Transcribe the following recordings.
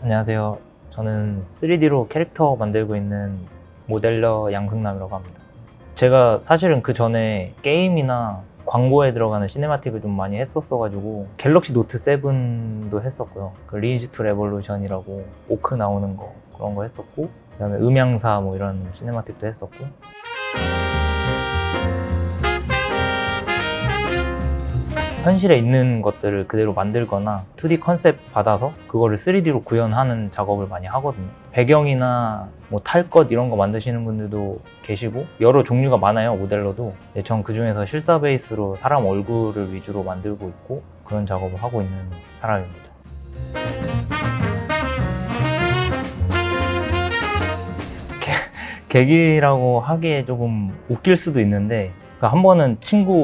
안녕하세요. 저는 3D로 캐릭터 만들고 있는 모델러 양승남이라고 합니다. 제가 사실은 그 전에 게임이나 광고에 들어가는 시네마틱을 좀 많이 했었어가지고 갤럭시 노트 7도 했었고요. 그 리니지 투 레볼루션이라고 오크 나오는 거 그런 거 했었고, 그다음에 음향사 뭐 이런 시네마틱도 했었고. 현실에 있는 것들을 그대로 만들거나 2D 컨셉 받아서 그거를 3D로 구현하는 작업을 많이 하거든요. 배경이나 뭐 탈 것 이런 거 만드시는 분들도 계시고 여러 종류가 많아요, 모델러도. 전 그 중에서 실사 베이스로 사람 얼굴을 위주로 만들고 있고 그런 작업을 하고 있는 사람입니다. 계기라고 하기에 조금 웃길 수도 있는데, 한 번은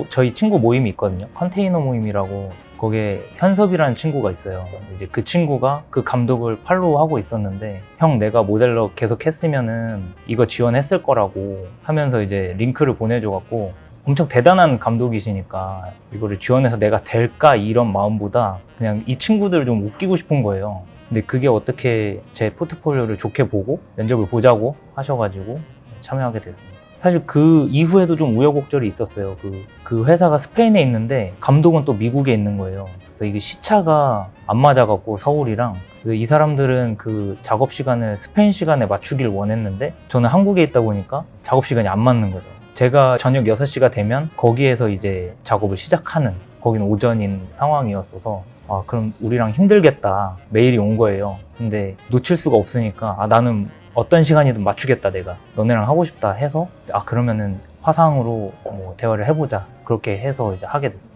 저희 친구 모임이 있거든요. 컨테이너 모임이라고. 거기에 현섭이라는 친구가 있어요. 이제 그 친구가 그 감독을 팔로우하고 있었는데, 형 내가 모델러 계속 했으면은 이거 지원했을 거라고 하면서 이제 링크를 보내줘갖고, 엄청 대단한 감독이시니까 이거를 지원해서 내가 될까 이런 마음보다 그냥 이 친구들을 좀 웃기고 싶은 거예요. 근데 그게 어떻게 제 포트폴리오를 좋게 보고 면접을 보자고 하셔가지고 참여하게 됐습니다. 사실 그 이후에도 좀 우여곡절이 있었어요. 그 회사가 스페인에 있는데 감독은 또 미국에 있는 거예요. 그래서 이게 시차가 안 맞아갖고 서울이랑, 이 사람들은 그 작업 시간을 스페인 시간에 맞추길 원했는데 저는 한국에 있다 보니까 작업 시간이 안 맞는 거죠. 제가 저녁 6시가 되면 거기에서 이제 작업을 시작하는, 거기는 오전인 상황이었어서 그럼 우리랑 힘들겠다 메일이 온 거예요. 근데 놓칠 수가 없으니까 나는 어떤 시간이든 맞추겠다, 내가 너네랑 하고 싶다 해서 그러면은 화상으로 뭐 대화를 해보자, 그렇게 해서 이제 하게 됐습니다.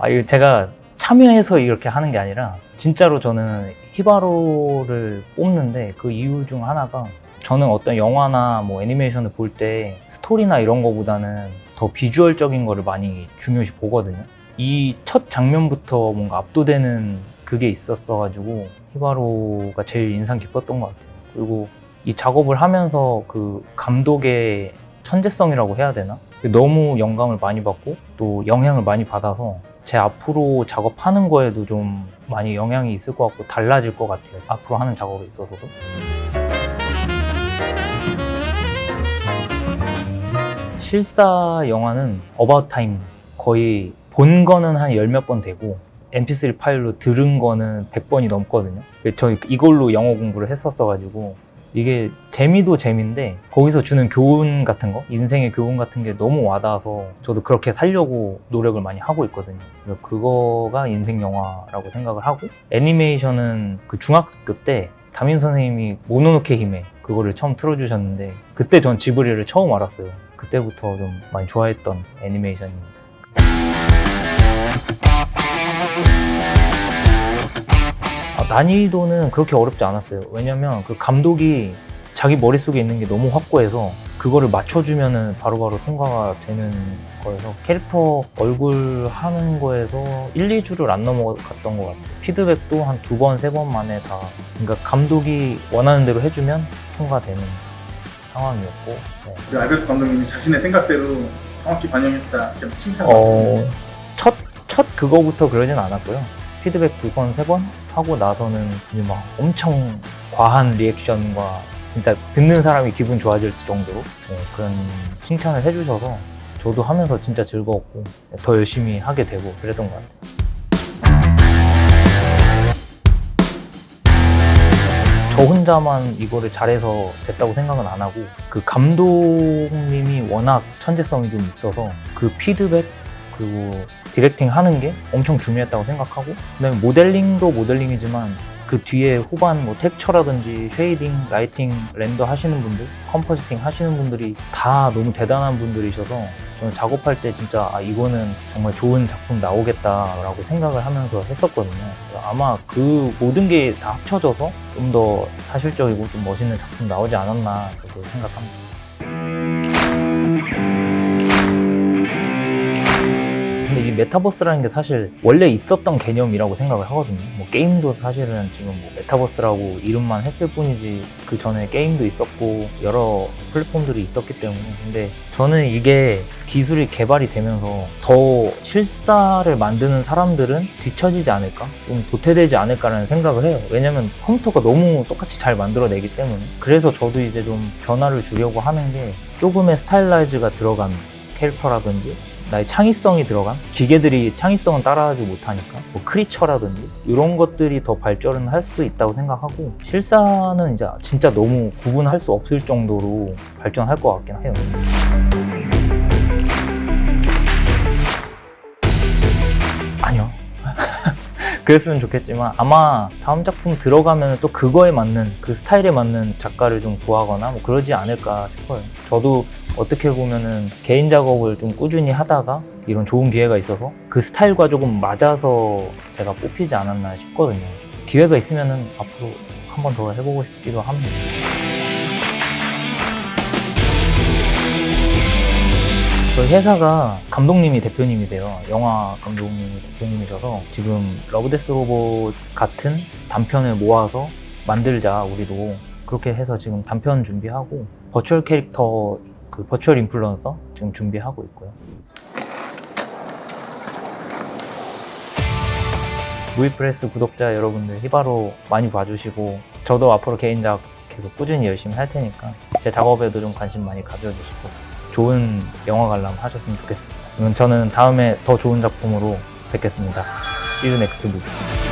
이거 제가 참여해서 이렇게 하는 게 아니라 진짜로 저는 히바로를 뽑는데 그 이유 중 하나가, 저는 어떤 영화나 뭐 애니메이션을 볼 때 스토리나 이런 거보다는 더 비주얼적인 거를 많이 중요시 보거든요. 이 첫 장면부터 뭔가 압도되는 그게 있었어가지고 히바로가 제일 인상 깊었던 것 같아요. 그리고 이 작업을 하면서 그 감독의 천재성이라고 해야 되나? 너무 영감을 많이 받고 또 영향을 많이 받아서 제 앞으로 작업하는 거에도 좀 많이 영향이 있을 것 같고 달라질 것 같아요, 앞으로 하는 작업에 있어서도. 실사 영화는 About Time 거의 본 거는 한 10몇 번 되고 mp3 파일로 들은 거는 100번이 넘거든요. 저 이걸로 영어 공부를 했었어가지고 이게 재미도 재미인데 거기서 주는 교훈 같은 거, 인생의 교훈 같은 게 너무 와닿아서 저도 그렇게 살려고 노력을 많이 하고 있거든요. 그거가 인생 영화라고 생각을 하고, 애니메이션은 그 중학교 때 담임 선생님이 모노노케 히메 그거를 처음 틀어주셨는데 그때 전 지브리를 처음 알았어요. 그때부터 좀 많이 좋아했던 애니메이션입니다. 난이도는 그렇게 어렵지 않았어요. 왜냐면 그 감독이 자기 머릿속에 있는 게 너무 확고해서 그거를 맞춰주면은 바로바로 통과가 되는 거여서, 캐릭터 얼굴 하는 거에서 1, 2주를 안 넘어갔던 것 같아요. 피드백도 한 2번, 3번 만에 다, 그러니까 감독이 원하는 대로 해주면 통과되는 상황이었고. 네. 그 알베르토 감독님이 자신의 생각대로 정확히 반영했다, 칭찬. 첫 그거부터 그러진 않았고요. 피드백 2번, 3번 하고 나서는 이제 막 엄청 과한 리액션과 진짜 듣는 사람이 기분 좋아질 정도로 그런 칭찬을 해주셔서 저도 하면서 진짜 즐거웠고 더 열심히 하게 되고 그랬던 것 같아요. 저 혼자만 이거를 잘해서 됐다고 생각은 안 하고, 그 감독님이 워낙 천재성이 좀 있어서 그 피드백 그리고 디렉팅 하는 게 엄청 중요했다고 생각하고, 그다음에 모델링도 모델링이지만 그 뒤에 후반 뭐 텍스처라든지 쉐이딩, 라이팅, 렌더 하시는 분들, 컴포지팅 하시는 분들이 다 너무 대단한 분들이셔서 저는 작업할 때 진짜 이거는 정말 좋은 작품 나오겠다라고 생각을 하면서 했었거든요. 아마 그 모든 게 다 합쳐져서 좀 더 사실적이고 좀 멋있는 작품 나오지 않았나 그렇게 생각합니다. 근데 이 메타버스라는 게 사실 원래 있었던 개념이라고 생각을 하거든요. 뭐 게임도 사실은 지금 뭐 메타버스라고 이름만 했을 뿐이지 그 전에 게임도 있었고 여러 플랫폼들이 있었기 때문에. 근데 저는 이게 기술이 개발이 되면서 더 실사를 만드는 사람들은 뒤처지지 않을까? 좀 도태되지 않을까라는 생각을 해요. 왜냐면 컴퓨터가 너무 똑같이 잘 만들어내기 때문에. 그래서 저도 이제 좀 변화를 주려고 하는 게 조금의 스타일라이즈가 들어간 캐릭터라든지 나의 창의성이 들어간, 기계들이 창의성은 따라하지 못하니까 뭐 크리처라든지 이런 것들이 더 발전을 할 수 있다고 생각하고, 실사는 이제 진짜 너무 구분할 수 없을 정도로 발전할 것 같긴 해요. 아니요. 그랬으면 좋겠지만 아마 다음 작품 들어가면 또 그거에 맞는, 그 스타일에 맞는 작가를 좀 구하거나 뭐 그러지 않을까 싶어요. 저도 어떻게 보면은 개인 작업을 좀 꾸준히 하다가 이런 좋은 기회가 있어서 그 스타일과 조금 맞아서 제가 뽑히지 않았나 싶거든요. 기회가 있으면은 앞으로 한 번 더 해보고 싶기도 합니다. 저희 회사가 감독님이 대표님이세요. 영화 감독님이 대표님이셔서 지금 러브데스 로봇 같은 단편을 모아서 만들자, 우리도. 그렇게 해서 지금 단편 준비하고 버추얼 캐릭터, 그 버추얼 인플루언서 지금 준비하고 있고요. 무이프레스 구독자 여러분들 히바로 많이 봐주시고, 저도 앞으로 개인작 계속 꾸준히 열심히 할 테니까 제 작업에도 좀 관심 많이 가져주시고 좋은 영화 관람 하셨으면 좋겠습니다. 그럼 저는 다음에 더 좋은 작품으로 뵙겠습니다. See you next movie.